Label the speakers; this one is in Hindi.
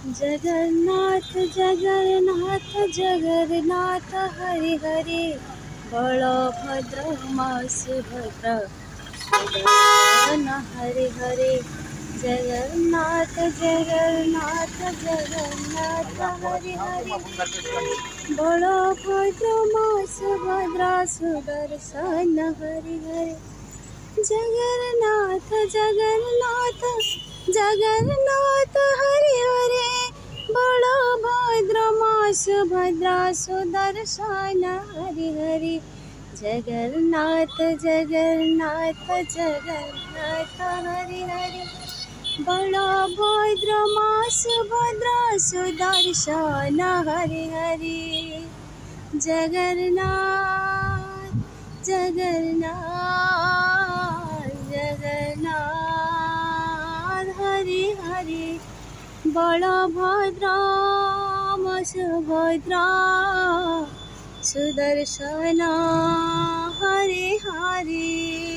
Speaker 1: जगन्नाथ जगन्नाथ जगन्नाथ हरि हरि बलभद्र मा सुभद्रा सुदर्शन हरि हरि जगन्नाथ जगन्नाथ जगन्नाथ हरि हरि बलभद्र मा सुभद्रा सुदर्शन हरि हरि जगन्नाथ जगन्नाथ जगन्नाथ हरि हरि बलभद्र मा सुभद्रा सुदर्शन हरि हरि जगन्नाथ जगन्नाथ जगन्नाथ हरि हरि बलभद्र मा सुभद्रा सुदर्शन हरि हरि जगन्नाथ जगन्नाथ जगन्नाथ हरि हरि बलभद्र मा सुभद्रा सुदर्शन हरि हरि।